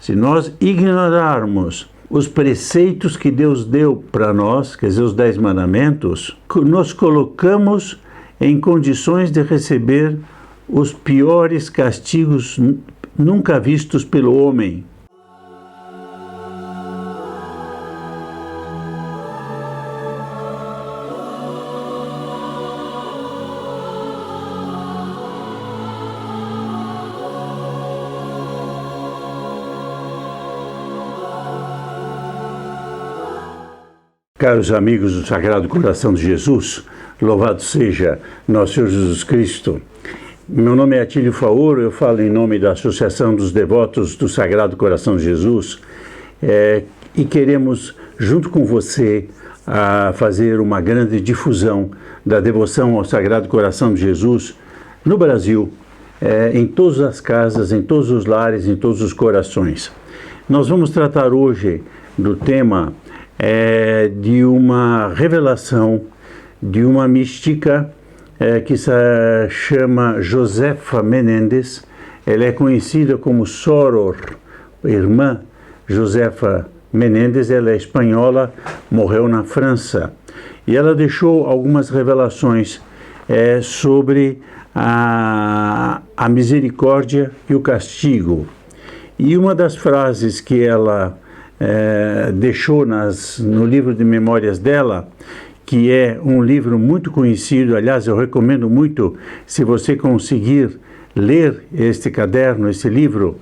se nós ignorarmos os preceitos que Deus deu para nós, quer dizer, os 10 mandamentos, nos colocamos em condições de receber os piores castigos nunca vistos pelo homem. Caros amigos do Sagrado Coração de Jesus, louvado seja nosso Senhor Jesus Cristo. Meu nome é Atílio Faoro, eu falo em nome da Associação dos Devotos do Sagrado Coração de Jesus e queremos, junto com você, fazer uma grande difusão da devoção ao Sagrado Coração de Jesus no Brasil, em todas as casas, em todos os lares, em todos os corações. Nós vamos tratar hoje do tema de uma revelação de uma mística que se chama Josefa Menéndez. Ela é conhecida como Soror, irmã Josefa Menéndez. Ela é espanhola, morreu na França. E ela deixou algumas revelações sobre a misericórdia e o castigo. E uma das frases que ela deixou no livro de memórias dela, que é um livro muito conhecido, aliás, eu recomendo muito, se você conseguir ler este caderno, esse livro,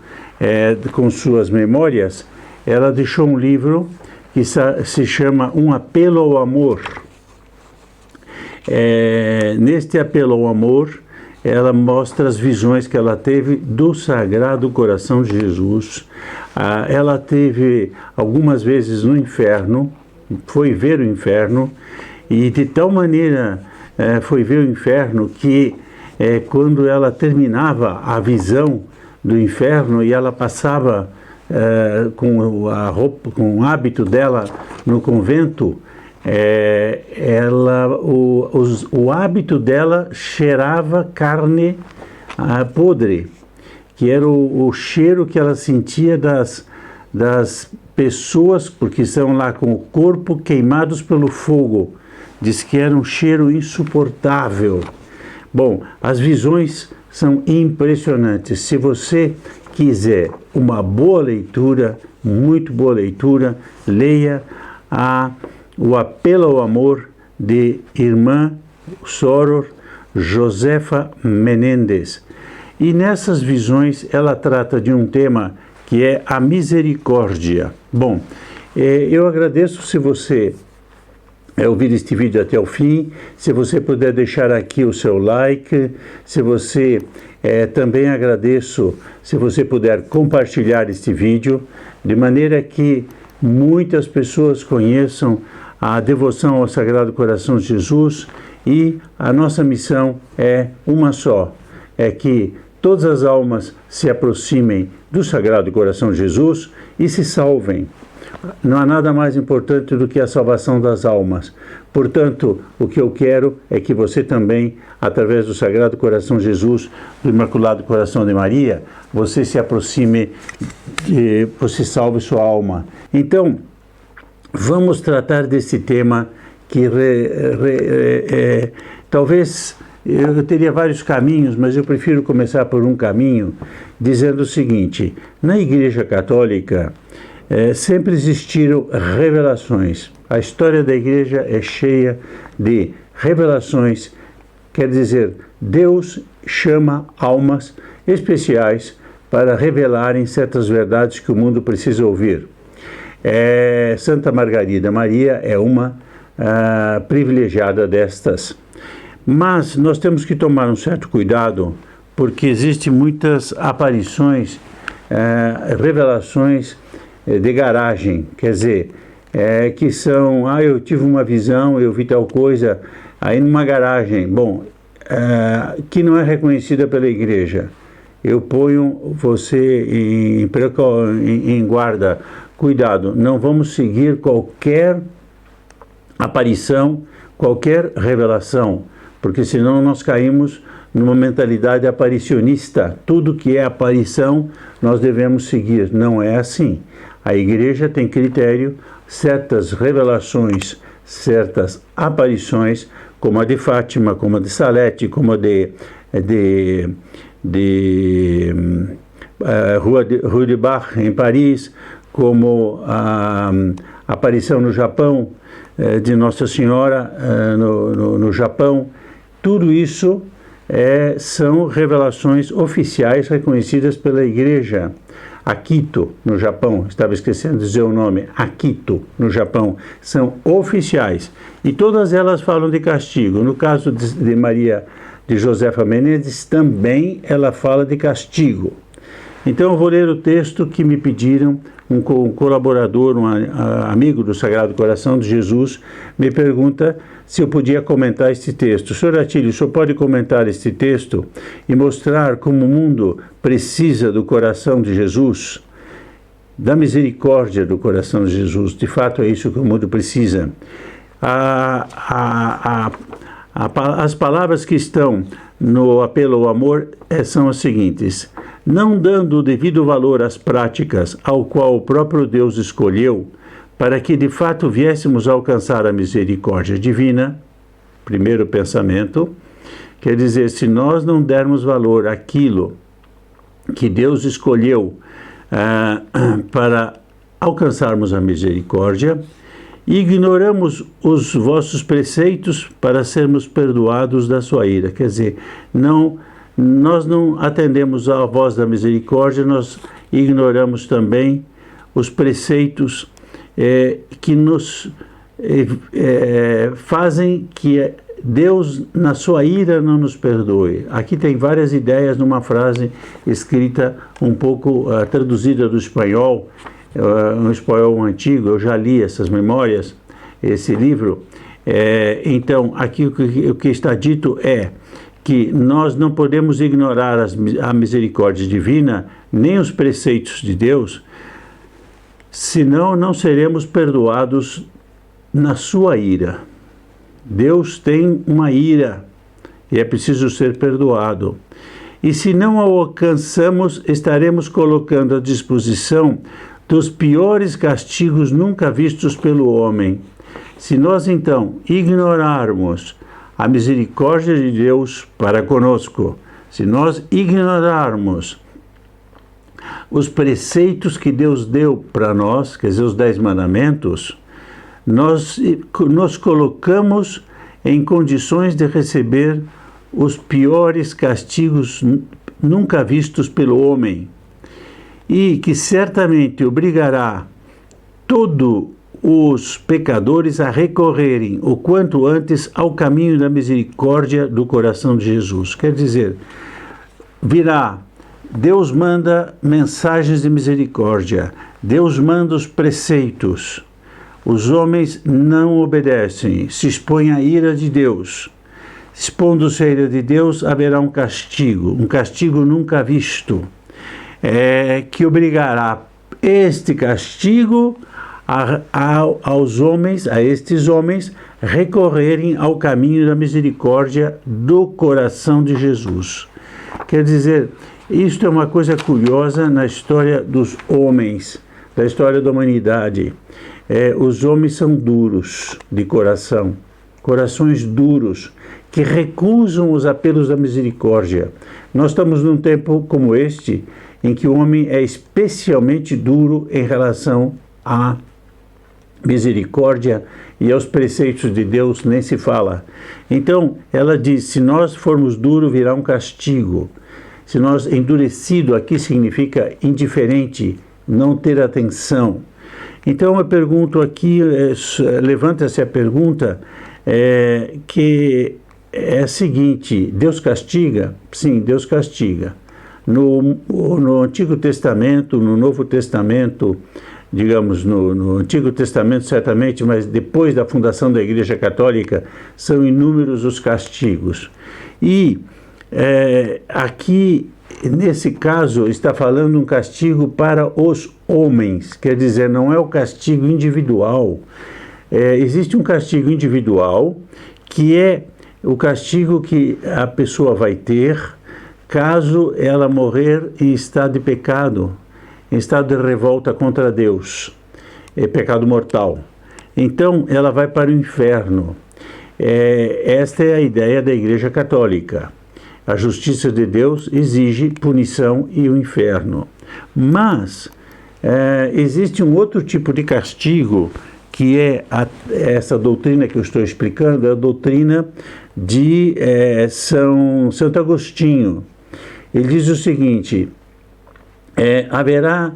com suas memórias, ela deixou um livro que se chama Um Apelo ao Amor. Neste apelo ao amor, ela mostra as visões que ela teve do Sagrado Coração de Jesus. Ela teve algumas vezes no inferno, foi ver o inferno, e de tal maneira foi ver o inferno que quando ela terminava a visão do inferno e ela passava com a roupa, com o hábito dela no convento, o hábito dela cheirava carne podre, que era o cheiro que ela sentia das pessoas, porque estão lá com o corpo queimados pelo fogo. Diz que era um cheiro insuportável. Bom, as visões são impressionantes. Se você quiser uma boa leitura, muito boa leitura, leia O Apelo ao Amor de irmã Soror Josefa Menéndez. E nessas visões ela trata de um tema que é a misericórdia. Bom, eu agradeço se você ouvir este vídeo até o fim, se você puder deixar aqui o seu like, se você também agradeço se você puder compartilhar este vídeo, de maneira que muitas pessoas conheçam a devoção ao Sagrado Coração de Jesus. E a nossa missão é uma só, é que todas as almas se aproximem do Sagrado Coração de Jesus e se salvem. Não há nada mais importante do que a salvação das almas. Portanto, o que eu quero é que você também, através do Sagrado Coração de Jesus, do Imaculado Coração de Maria, você se aproxime, você salve sua alma. Então, vamos tratar desse tema que talvez eu teria vários caminhos, mas eu prefiro começar por um caminho, dizendo o seguinte: na Igreja Católica sempre existiram revelações. A história da Igreja é cheia de revelações, quer dizer, Deus chama almas especiais para revelarem certas verdades que o mundo precisa ouvir. Santa Margarida Maria é uma privilegiada destas. Mas nós temos que tomar um certo cuidado, porque existem muitas aparições, revelações de garagem, quer dizer, que são, eu tive uma visão, eu vi tal coisa, aí numa garagem, bom, que não é reconhecida pela Igreja. Eu ponho você em guarda, cuidado, não vamos seguir qualquer aparição, qualquer revelação, porque senão nós caímos numa mentalidade aparicionista. Tudo que é aparição nós devemos seguir. Não é assim. A igreja tem critério, certas revelações, certas aparições, como a de Fátima, como a de Salete, como a de Rue de Bar, em Paris, como a aparição no Japão, de Nossa Senhora no Japão. Tudo isso são revelações oficiais reconhecidas pela Igreja. Akito, no Japão, estava esquecendo de dizer o nome, Akito, no Japão, são oficiais. E todas elas falam de castigo. No caso de Maria de Josefa Menezes, também ela fala de castigo. Então eu vou ler o texto que me pediram, um colaborador, um amigo do Sagrado Coração de Jesus, me pergunta se eu podia comentar este texto. Senhor Atílio, o senhor pode comentar este texto e mostrar como o mundo precisa do coração de Jesus, da misericórdia do coração de Jesus? De fato, é isso que o mundo precisa. As palavras que estão no apelo ao amor são as seguintes: não dando o devido valor às práticas ao qual o próprio Deus escolheu, para que de fato viéssemos a alcançar a misericórdia divina. Primeiro pensamento, quer dizer, se nós não dermos valor àquilo que Deus escolheu para alcançarmos a misericórdia, ignoramos os vossos preceitos para sermos perdoados da sua ira. Quer dizer, nós não atendemos à voz da misericórdia, nós ignoramos também os preceitos que nos fazem que Deus, na sua ira, não nos perdoe. Aqui tem várias ideias numa frase escrita um pouco traduzida do espanhol, um espanhol antigo. Eu já li essas memórias, esse livro. Então, aqui o que está dito é que nós não podemos ignorar a misericórdia divina, nem os preceitos de Deus, senão não seremos perdoados na sua ira. Deus tem uma ira e é preciso ser perdoado. E se não a alcançamos, estaremos colocando à disposição dos piores castigos nunca vistos pelo homem. Se nós então ignorarmos a misericórdia de Deus para conosco, se nós ignorarmos os preceitos que Deus deu para nós, quer dizer, os 10 mandamentos, nós nos colocamos em condições de receber os piores castigos nunca vistos pelo homem, e que certamente obrigará todos os pecadores a recorrerem o quanto antes ao caminho da misericórdia do coração de Jesus. Quer dizer, Deus manda mensagens de misericórdia, Deus manda os preceitos. Os homens não obedecem, se expõem à ira de Deus. Expondo-se à ira de Deus, haverá um castigo nunca visto, que obrigará este castigo aos homens, a estes homens, recorrerem ao caminho da misericórdia do coração de Jesus. Quer dizer, isto é uma coisa curiosa na história dos homens, da história da humanidade. Os homens são duros de coração, corações duros, que recusam os apelos da misericórdia. Nós estamos num tempo como este, em que o homem é especialmente duro em relação à misericórdia e aos preceitos de Deus, nem se fala. Então, ela diz, se nós formos duros, virá um castigo. Se nós, endurecido, aqui significa indiferente, não ter atenção. Então eu pergunto aqui, levanta-se a pergunta, que é a seguinte: Deus castiga? Sim, Deus castiga. No Antigo Testamento, no Novo Testamento, digamos, no Antigo Testamento certamente, mas depois da fundação da Igreja Católica, são inúmeros os castigos. E aqui, nesse caso, está falando um castigo para os homens, quer dizer, não é o castigo individual. Existe um castigo individual que é o castigo que a pessoa vai ter caso ela morrer em estado de pecado, em estado de revolta contra Deus, é pecado mortal. Então, ela vai para o inferno. Esta é a ideia da Igreja Católica. A justiça de Deus exige punição e o inferno. Mas existe um outro tipo de castigo, que é essa doutrina que eu estou explicando, é a doutrina de Santo Agostinho. Ele diz o seguinte: haverá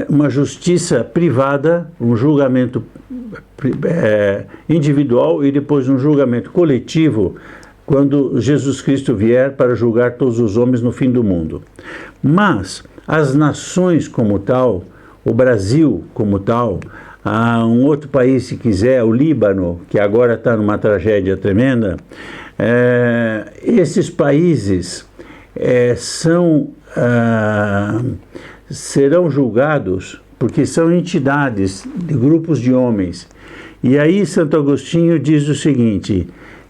uma justiça privada, um julgamento individual e depois um julgamento coletivo quando Jesus Cristo vier para julgar todos os homens no fim do mundo. Mas as nações como tal, o Brasil como tal, um outro país, se quiser, o Líbano, que agora está numa tragédia tremenda, esses países serão julgados porque são entidades de grupos de homens. E aí Santo Agostinho diz o seguinte,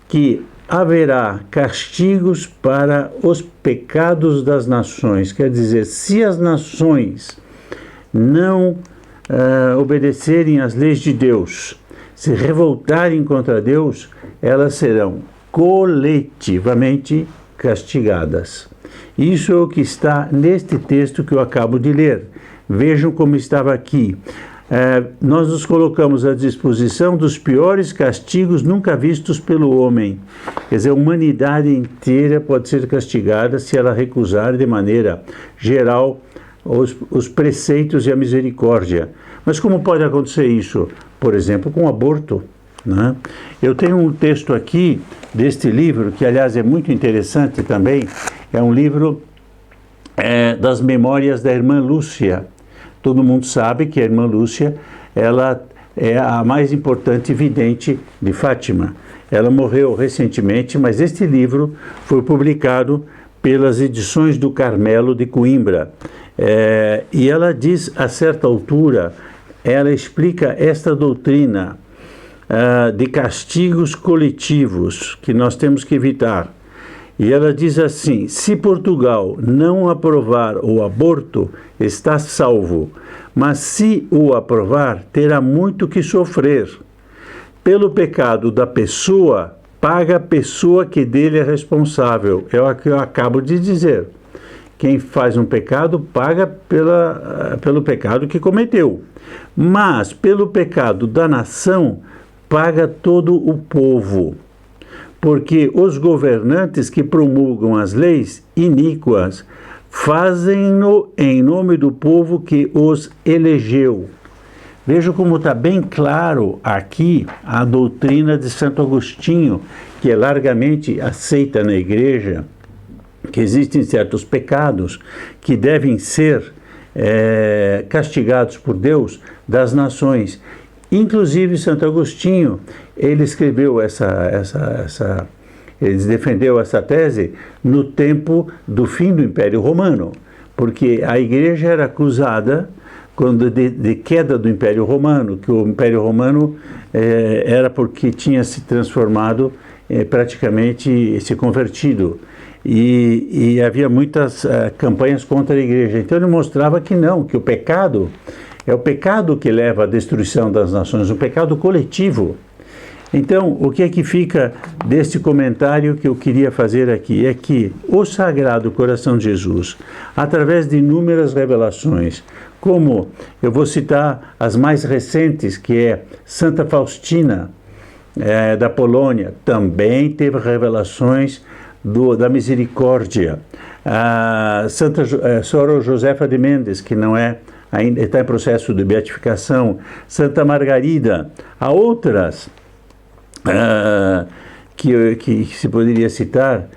que haverá castigos para os pecados das nações. Quer dizer, se as nações não obedecerem às leis de Deus, se revoltarem contra Deus, elas serão coletivamente castigadas. Isso é o que está neste texto que eu acabo de ler. Vejam como estava aqui. Nós nos colocamos à disposição dos piores castigos nunca vistos pelo homem. Quer dizer, a humanidade inteira pode ser castigada se ela recusar de maneira geral os preceitos e a misericórdia. Mas como pode acontecer isso? Por exemplo, com o aborto, né? Eu tenho um texto aqui deste livro, que aliás é muito interessante também. É um livro das memórias da irmã Lúcia. Todo mundo sabe que a irmã Lúcia, ela é a mais importante vidente de Fátima. Ela morreu recentemente, mas este livro foi publicado pelas Edições do Carmelo de Coimbra. E ela diz, a certa altura, ela explica esta doutrina de castigos coletivos que nós temos que evitar. E ela diz assim: se Portugal não aprovar o aborto, está salvo, mas se o aprovar, terá muito que sofrer. Pelo pecado da pessoa, paga a pessoa que dele é responsável. É o que eu acabo de dizer. Quem faz um pecado, paga pelo pecado que cometeu. Mas, pelo pecado da nação, paga todo o povo. Porque os governantes que promulgam as leis iníquas fazem-no em nome do povo que os elegeu. Veja como está bem claro aqui a doutrina de Santo Agostinho, que é largamente aceita na igreja, que existem certos pecados que devem ser castigados por Deus das nações. Inclusive, Santo Agostinho, ele escreveu ele defendeu essa tese no tempo do fim do Império Romano, porque a igreja era acusada de queda do Império Romano, que o Império Romano era porque tinha se transformado, praticamente se convertido, e havia muitas campanhas contra a igreja. Então ele mostrava que não, que o pecado é o pecado que leva à destruição das nações, o pecado coletivo. Então, o que é que fica deste comentário que eu queria fazer aqui? É que o Sagrado Coração de Jesus, através de inúmeras revelações, como eu vou citar as mais recentes, que é Santa Faustina, da Polônia, também teve revelações da misericórdia. Sora Josefa de Mendes, que não é, ainda está em processo de beatificação, Santa Margarida, há outras que se poderia citar,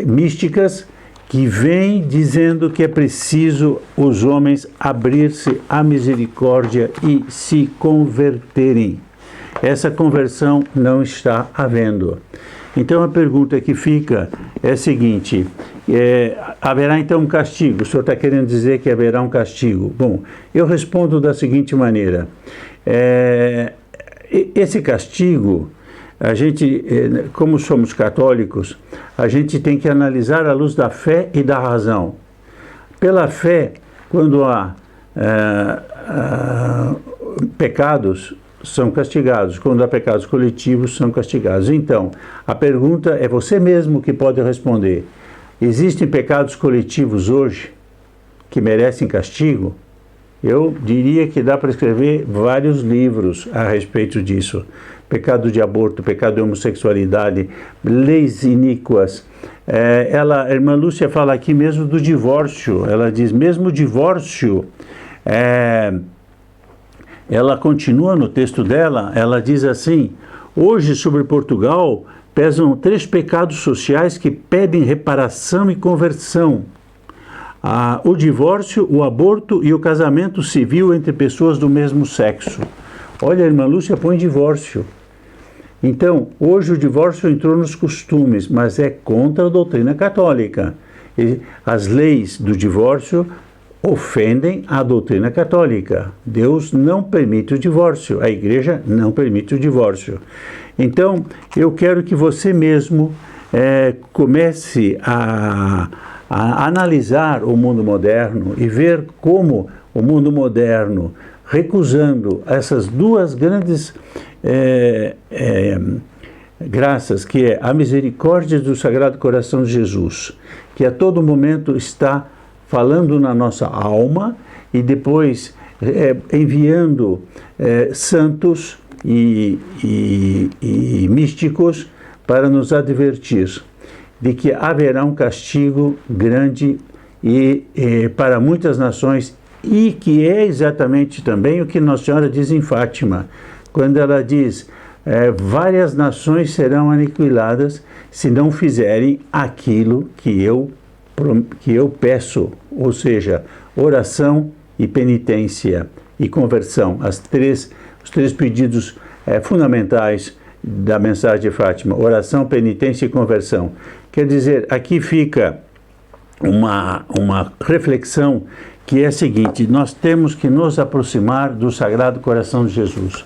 místicas, que vêm dizendo que é preciso os homens abrir-se à misericórdia e se converterem. Essa conversão não está havendo. Então a pergunta que fica é a seguinte: haverá então um castigo? O senhor está querendo dizer que haverá um castigo? Bom, eu respondo da seguinte maneira: esse castigo a gente, como somos católicos, a gente tem que analisar à luz da fé e da razão. Pela fé, quando há pecados, são castigados. Quando há pecados coletivos, são castigados. Então, a pergunta é você mesmo que pode responder. Existem pecados coletivos hoje que merecem castigo? Eu diria que dá para escrever vários livros a respeito disso. Pecado de aborto, pecado de homossexualidade, leis iníquas. A irmã Lúcia fala aqui mesmo do divórcio. Ela diz, mesmo o divórcio, ela continua no texto dela, ela diz assim, hoje sobre Portugal pesam 3 pecados sociais que pedem reparação e conversão. O divórcio, o aborto e o casamento civil entre pessoas do mesmo sexo. Olha, a irmã Lúcia põe divórcio. Então, hoje o divórcio entrou nos costumes, mas é contra a doutrina católica. As leis do divórcio ofendem a doutrina católica. Deus não permite o divórcio, a igreja não permite o divórcio. Então, eu quero que você mesmo comece a analisar o mundo moderno e ver como o mundo moderno, recusando essas 2 grandes graças, que é a misericórdia do Sagrado Coração de Jesus, que a todo momento está falando na nossa alma e depois enviando santos e místicos para nos advertir de que haverá um castigo grande para muitas nações, e que é exatamente também o que Nossa Senhora diz em Fátima, quando ela diz, várias nações serão aniquiladas se não fizerem aquilo que eu peço, ou seja, oração e penitência e conversão, os 3 pedidos fundamentais da mensagem de Fátima, oração, penitência e conversão. Quer dizer, aqui fica uma reflexão que é a seguinte, nós temos que nos aproximar do Sagrado Coração de Jesus.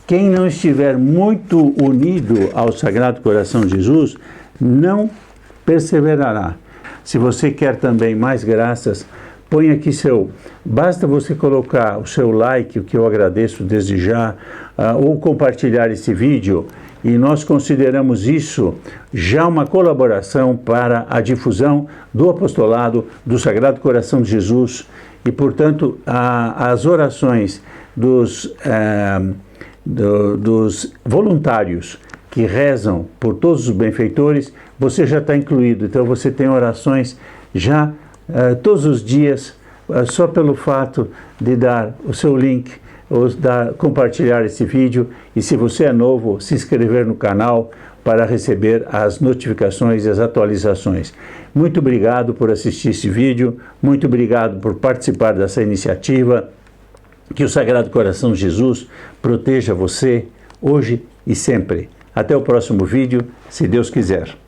Quem não estiver muito unido ao Sagrado Coração de Jesus, não perseverará. Se você quer também mais graças, põe aqui basta você colocar o seu like, o que eu agradeço desde já, ou compartilhar esse vídeo, e nós consideramos isso já uma colaboração para a difusão do apostolado do Sagrado Coração de Jesus, e, portanto, as orações dos voluntários que rezam por todos os benfeitores, você já está incluído. Então, você tem orações já todos os dias, só pelo fato de dar o seu link, ou compartilhar esse vídeo, e se você é novo, se inscrever no canal para receber as notificações e as atualizações. Muito obrigado por assistir esse vídeo, muito obrigado por participar dessa iniciativa. Que o Sagrado Coração de Jesus proteja você hoje e sempre. Até o próximo vídeo, se Deus quiser.